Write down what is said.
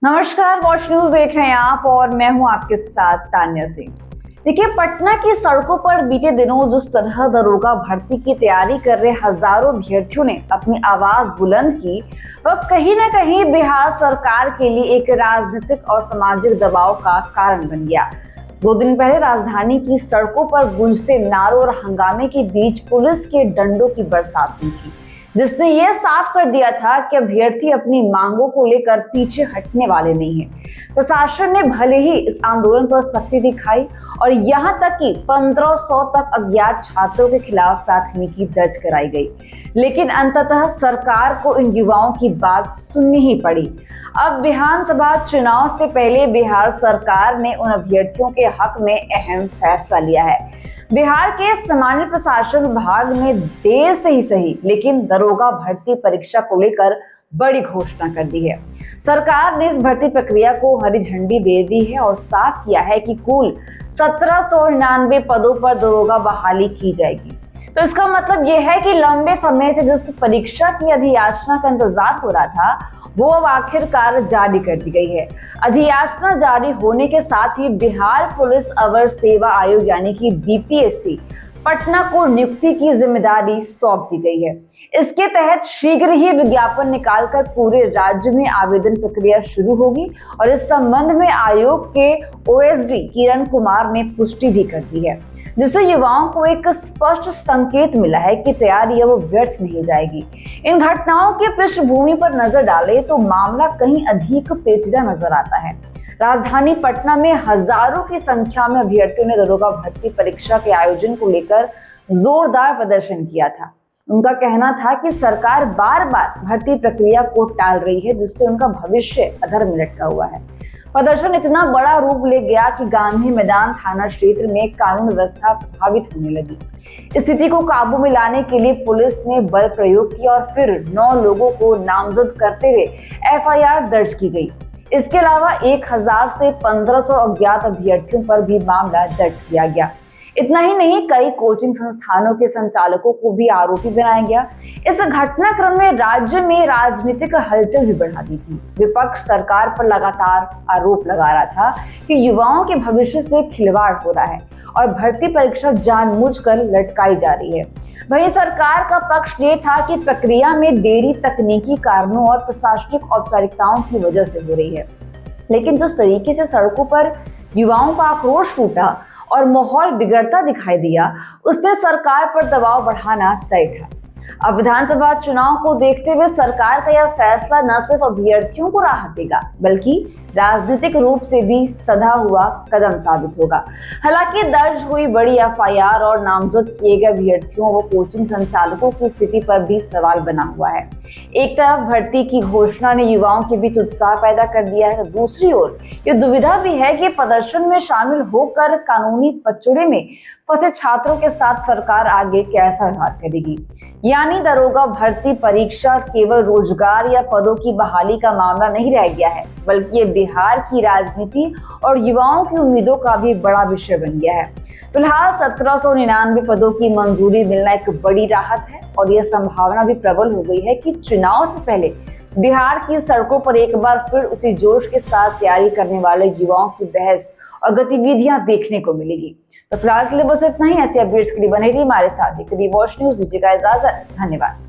नमस्कार, watch news देख रहे हैं आप और मैं हूं आपके साथ तान्या सिंह। देखिए, पटना की सड़कों पर बीते दिनों जिस तरह दरोगा भर्ती की तैयारी कर रहे हजारों अभ्यर्थियों ने अपनी आवाज बुलंद की, वह कहीं ना कहीं बिहार सरकार के लिए एक राजनीतिक और सामाजिक दबाव का कारण बन गया। 2 दिन पहले राजधानी की सड़कों पर गूंजते नारों और हंगामे के बीच पुलिस के डंडों की बरसात हुई थी, जिसने यह साफ कर दिया था कि अभ्यर्थी अपनी मांगों को लेकर पीछे हटने वाले नहीं हैं। प्रशासन ने भले ही इस आंदोलन पर सख्ती दिखाई और यहां तक कि 1500 तक अज्ञात छात्रों के खिलाफ प्राथमिकी दर्ज कराई गई, लेकिन अंततः सरकार को इन युवाओं की बात सुननी ही पड़ी। अब विधानसभा चुनाव से पहले बिहार सरकार ने उन अभ्यर्थियों के हक में अहम फैसला लिया है। बिहार के सामान्य प्रशासन विभाग ने देर से ही सही लेकिन दरोगा भर्ती परीक्षा को लेकर बड़ी घोषणा कर दी है। सरकार ने इस भर्ती प्रक्रिया को हरी झंडी दे दी है और साफ किया है कि कुल 1799 पदों पर दरोगा बहाली की जाएगी। तो इसका मतलब यह है कि लंबे समय से जिस परीक्षा की अधियाचना का इंतजार हो रहा था, वो अब आखिरकार जारी कर दी गई है। अधियाचना जारी होने के साथ ही बिहार पुलिस अवर सेवा आयोग यानी कि बीपीएससी पटना को नियुक्ति की जिम्मेदारी सौंप दी गई है। इसके तहत शीघ्र ही विज्ञापन निकालकर पूरे राज्य में आवेदन प्रक्रिया शुरू होगी और इस संबंध में आयोग के ओएसडी किरण कुमार ने पुष्टि भी कर दी है, जिससे युवाओं को एक स्पष्ट संकेत मिला है कि तैयारी अब व्यर्थ नहीं जाएगी। इन घटनाओं की पृष्ठभूमि पर नजर डालें तो मामला कहीं अधिक पेचीदा नजर आता है। राजधानी पटना में हजारों की संख्या में अभ्यर्थियों ने दरोगा भर्ती परीक्षा के आयोजन को लेकर जोरदार प्रदर्शन किया था। उनका कहना था कि सरकार बार बार भर्ती प्रक्रिया को टाल रही है, जिससे उनका भविष्य अधर में लटका हुआ है। प्रदर्शन इतना बड़ा रूप ले गया कि गांधी मैदान थाना क्षेत्र में कानून व्यवस्था प्रभावित होने लगी। स्थिति को काबू में लाने के लिए पुलिस ने बल प्रयोग किया और फिर 9 लोगों को नामजद करते हुए एफआईआर दर्ज की गई। इसके अलावा 1000 से 1500 अज्ञात अभ्यर्थियों पर भी मामला दर्ज किया गया। इतना ही नहीं, कई कोचिंग संस्थानों के संचालकों को भी आरोपी बनाया गया। इस घटनाक्रम में राज्य में राजनीतिक हलचल भी बढ़ा दी थी। विपक्ष सरकार पर लगातार आरोप लगा रहा था कि युवाओं के भविष्य से खिलवाड़ हो रहा है और भर्ती परीक्षा जानबूझकर लटकाई जा रही है। वहीं सरकार का पक्ष ये था कि प्रक्रिया में देरी तकनीकी कारणों और प्रशासनिक औपचारिकताओं की वजह से हो रही है, लेकिन जिस तरीके से सड़कों पर युवाओं का आक्रोश फूटा और माहौल बिगड़ता दिखाई दिया, उसने सरकार पर दबाव बढ़ाना तय था। अब विधानसभा चुनाव को देखते हुए सरकार का यह फैसला न सिर्फ अभ्यर्थियों को राहत देगा, बल्कि राजनीतिक रूप से भी सधा हुआ कदम साबित होगा। हालांकि दर्ज हुई बड़ी एफआईआर और नामजद किए गए अभ्यर्थियों व कोचिंग संचालकों की स्थिति पर भी सवाल बना हुआ है। एक तरफ भर्ती की घोषणा ने युवाओं के बीच उत्साह पैदा कर दिया है, तो दूसरी ओर ये दुविधा भी है कि प्रदर्शन में शामिल होकर कानूनी पचड़े में फंसे छात्रों के साथ सरकार आगे कैसा व्यवहार करेगी। यानी दरोगा भर्ती परीक्षा केवल रोजगार या पदों की बहाली का मामला नहीं रह गया है, बल्कि ये बिहार की राजनीति और युवाओं की उम्मीदों का भी बड़ा विषय बन गया है। फिलहाल 1799 पदों की मंजूरी मिलना एक बड़ी राहत है और यह संभावना भी प्रबल हो गई है कि चुनाव से पहले बिहार की सड़कों पर एक बार फिर उसी जोश के साथ तैयारी करने वाले युवाओं की बहस और गतिविधियां देखने को मिलेगी। तो फिलहाल के लिए बस इतना ही। ऐसे अपडेट्स के लिए बने रहिए हमारे साथ। वॉच न्यूज दीजिएगा इजाजत। धन्यवाद।